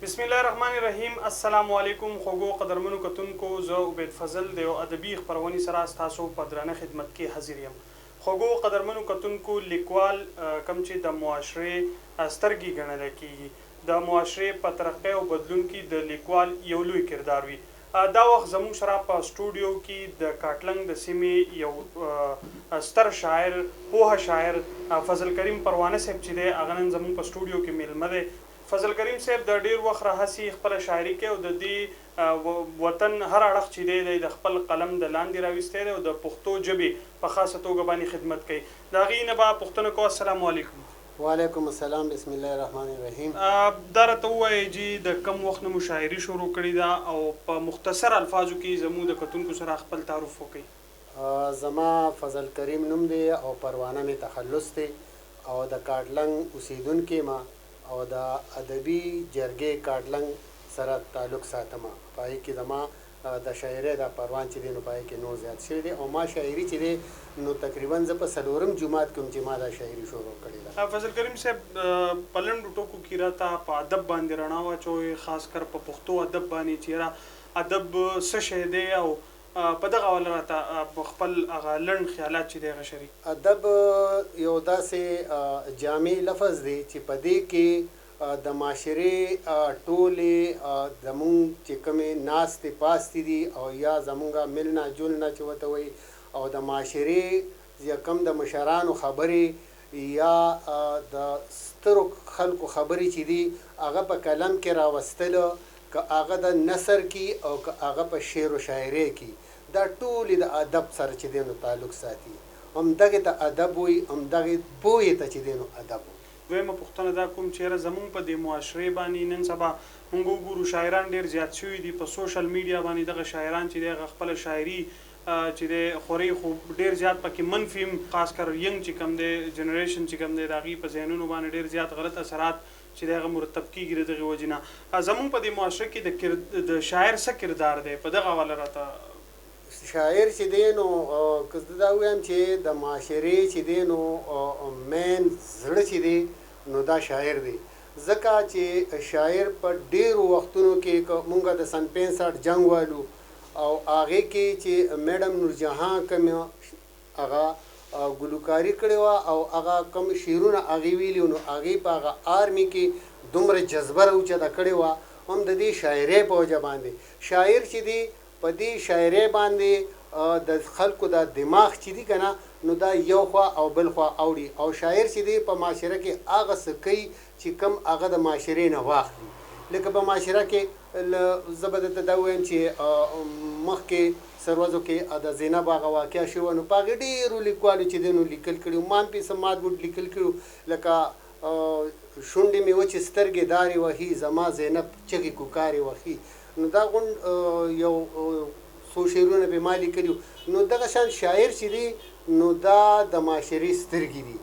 بسم الله الرحمن الرحیم. السلام علیکم خوږو قدرمنو کتونکو، زه عبید فضل د یو ادبي خپرونې سره ستاسو په درانه خدمت کې حاضر یم. خوږو قدرمنو کتونکو، لیکوال کوم چې د معاشرې سترګې ګڼل کېږي، د معاشرې په ترقۍ او بدلون کې د لیکوال یو لوی کردار وي. دا وخت زموږ سره په سټوډیو کې د کاټلنګ د سیمې یو ستر شاعر، پوهه شاعر فضل کریم پروانه صاحب چې دی، هغه نن زموږ په سټوډیو کې میلمه دی. فضل کریم صاحب د ډیر وخت راهسي خپل شاعري کوي او د دې وطن هر اړخ چې دی د خپل قلم د لاندې راویستی دی او د پښتو ژبې په خاصه توګه باندې خدمت کوي. د هغې نه به پوښتنه کوو. السلام علیکم. وعلیکم السلام. بسم الله الرحمن الرحیم. دا راته ووایئ چې د کم وخت نه مو شاعري شروع کړې ده او په مختصر الفاظو کې زموږ د کتونکو سره خپل تعارف وکړئ. زما فضل کریم نوم دی او پروانه مې تخلص دی او د کاټلنګ اوسیدونکی ما او د ادبي جرګې کاټلنګ سره تعلق ساتم. په هغې کې زما د شاعرۍ د پروان چې دی نو په هغې کې نور زیات شوی دی او ما شاعري چې دی نو تقریبا زه په څلورم جومات کې چې ما دا شاعري شروع کړې ده. فضل کریم صاحب، په لنډو ټکو کې راته په ادب باندې رڼا واچوئ، خاص کر په پښتو ادب باندې چې یاره ادب څه شی دی او په دغه حواله راته په خپل هغه لنډ خیالات چې دی هغه شریک. ادب یو داسې جامع لفظ دی چې په دې کې د معاشرې ټولې زمونږ چې کومې ناستې پاستې دي او یا زمونږ ملنا جلنا چې ورته وایي او د معاشرې یا کم د مشرانو خبرې یا د سترو خلکو خبرې چې دي هغه په قلم کې راوستلو، که هغه د نثر کې او که هغه په شعر و شاعرۍ کې، دا ټولې د ادب سره چې دی نو تعلق ساتي. همدغې ته ادب وایي، همدغې پوهې ته چې دی نو ادب وایي. دویمه پوښتنه دا کوم چې یاره زمونږ په دې معاشرې باندې نن سبا موږ وګورو شاعران ډېر زیات شوي دي. په سوشل میډیا باندې دغه شاعران چې دی هغه خپله شاعري چې دی خوري، خو ډېر زیات پکې منفي، خاص کر ینګ چې کوم دی جنریشن چې کوم دی د هغې په ذهنونو باندې ډېر زیات غلط اثرات چې دی هغه مرتب کېږي د دغې وجې نه. زمونږ په دې معاشره کې د شاعر څه کردار دی؟ په دغه حواله راته. شاعر چې دی نو که زه دا ووایم چې د معاشرې چې دی نو مین زړه چې دی نو دا شاعر دی. ځکه چې شاعر په ډیرو وختونو کې که مونږ د سن 65 جنګ والو او هغې کې چې میډم نورجهان کوم هغه ګلوکاري کړې وه او هغه کوم شعرونه هغې ویلي نو هغې په هغه آرمي کې دومره جذبه راوچته کړې وه، هم د دې شاعرۍ په وجه باندې. شاعر چې دی په دې شاعرۍ باندې د خلکو د دماغ چې دی که نه نو دا یو خوا او بل خوا اوړي او شاعر چې دی په معاشره کې هغه څه کوي چې کم هغه د معاشرې نه واخلي. لکه په معاشره کې زه به درته دا ووایم چې مخکې سروزو کې د زینب هغه واقعه شوه نو په هغې ډېرو لیکوالو چې دی نو لیکل کړي، ما هم پې څه مات لیکل کړي، لکه شونډې مې وچې سترګې دارې وهي، زما زینب چغې کوکارې وهي، نو دا غوند یو څو شعرونه به ما لیکلي. نو دغه شان شاعر چې دی نو دا د معاشرې سترګې دي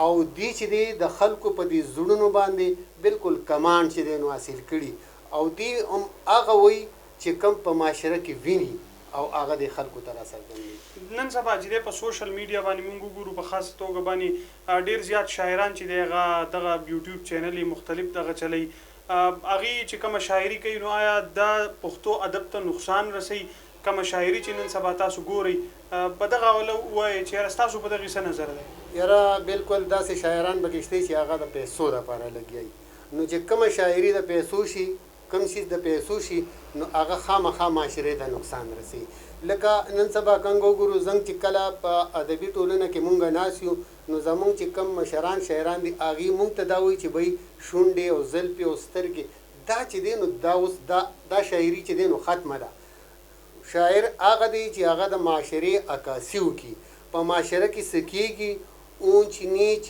او دی چې دی د خلکو په دې زړونو باندې بالکل کمانډ چې دی نو حاصل کړي او دی هم هغه وایي چې کم په معاشره کې ویني او هغه د خلکو ته راڅرګندوي. نن سبا چې دی په سوشل میډیا باندې موږ وګورو په خاصه توګه باندې ډېر زیات شاعران چې دی هغه دغه یوټیوب چینل مختلف دغه چلی، هغې چې کومه شاعري کوي نو آیا دا پښتو ادب ته نقصان رسوي؟ کومه شاعري چې نن سبا تاسو ګورئ په دغه حواله ووایئ چې یاره ستاسو په دغې څه نظر دی؟ یاره بالکل داسې شاعران پکې شته چې هغه د پیسو دپاره لګیایي. نو چې کومه شاعري د پیسو شي، کوم شي د پیسو شي نو هغه خامخا معاشرې ته نقصان رسوي. لکه نن سبا کنګ وګورو زموږ چې کله په ادبي ټولنه کې مونږ ناست یو نو زموږ چې کوم مشران شاعران دي هغې مونږ ته دا وایي چې بهی شونډې او زلفې او سترګې دا چې دی نو دا اوس دا شاعري چې دی نو ختمه ده. شاعر هغه دی چې هغه د معاشرې عکاسي وکړي، په معاشره کې څه کېږي اونچ نیچ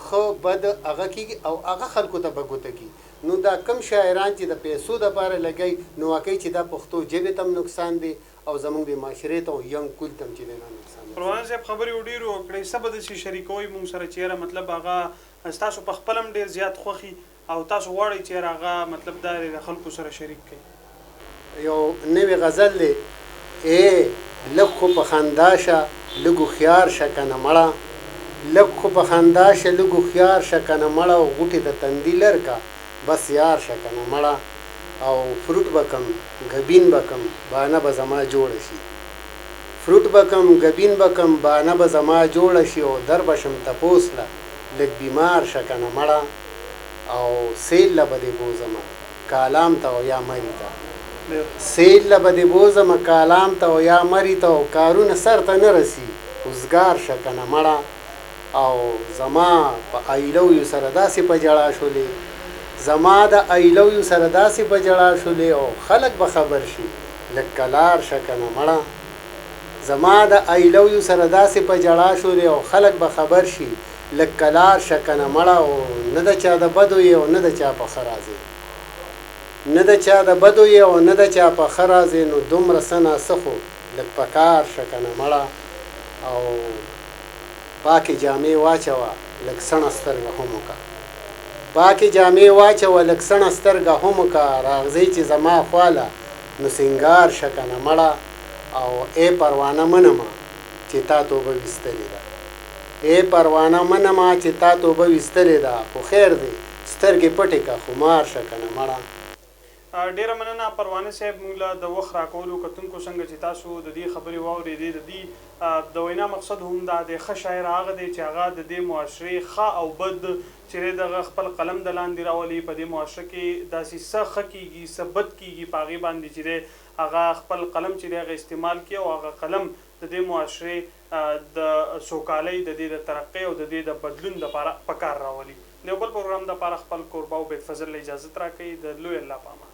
ښه بد هغه کېږي او هغه خلکو ته به ګوته کړي. نو دا کم شاعران چې د پیسو دپاره لګوي نو واقعي چې دا پښتو ژبې ته هم نقصان دی او زمونږ د معاشرې ته او ینګ کول ته هم چې دی نو نقصان دی. پروان صاحب خبرې ډېرې وکړئ، څه به داسې شریکوئ مونږ سره چې یاره مطلب هغه ستاسو په خپل هم ډېر زیات خوښي او تاسو غواړئ چې یاره هغه مطلب دا د خلکو سره شریک کړئ؟ یو نوی غزل دی: ای لږ خو په خندا شه لږ هوښیار شه کنه مړه، لږ خو په خندا شه لږ هوښیار شه کنه مړه، غوټې د تندي لر کا بس یار شه کنه مړه، او فروټ به کم ګبین به کم بانه به زما جوړه شي فروټ به کم ګبین به کم بانه به زما جوړه شي او در به شم تپوس له لږ بیمار شه که نه مړه او سیل له به دې بوځمه کالام ته او یا مري ته سیل له به دې بوځمه کالام ته او یا مري ته او کارونه سر ته نه رسي اوزګار شه که نه مړه او زما په ایلویو سره داسې په جړا شولې زما د ایلویو سره داسې په جړا شولې او خلک به خبر شي لږ کلار شه که نه مړه زما د ایلویو سره داسې په جړا شولې او خلک به خبر شي لږ کلار شه که نه مړه او نه د چا د بدو یې او نه د چا په ښه راځې نه د چا د بدو یې او نه د چا په ښه راځې نو دومره څه ناڅه خو لږ په کار شه که نه مړه او پاکې جامې واچوه لږ سڼه سترګه هم وکړه پاکې جامې واچوه لږ سڼه سترګه هم وکړه راغځئ چې زما خواله نو سینګار شه که نه مړه او ای پروانه منمه چې تا توبه ویستلې ده ای پروانه منمه چې تا توبه ویستلې ده خو خیر دی سترګې پټې که خمار شه که نه مړه ډیره مننه پروانه صاحب موږ له د وخت راکولو کتونکو څنګه چې تاسو د دې خبرې واورېدې د دې د وینا مقصد هم دا دی ښه شاعر هغه دی چې هغه د دې معاشرې ښه او بد چې دغه خپل قلم د لاندې راولي په دې معاشره کې داسې څه ښه کېږي څه بد کېږي په هغې باندې چې دی هغه خپل قلم چې دی هغه استعمال کړي او هغه قلم د دې معاشرې د سوکالۍ د دې د ترقۍ او د دې د بدلون دپاره په کار راولي د یو بل پروګرام دپاره خپل کوربه عبید فضل له اجازت راکوي د لوی الله په امان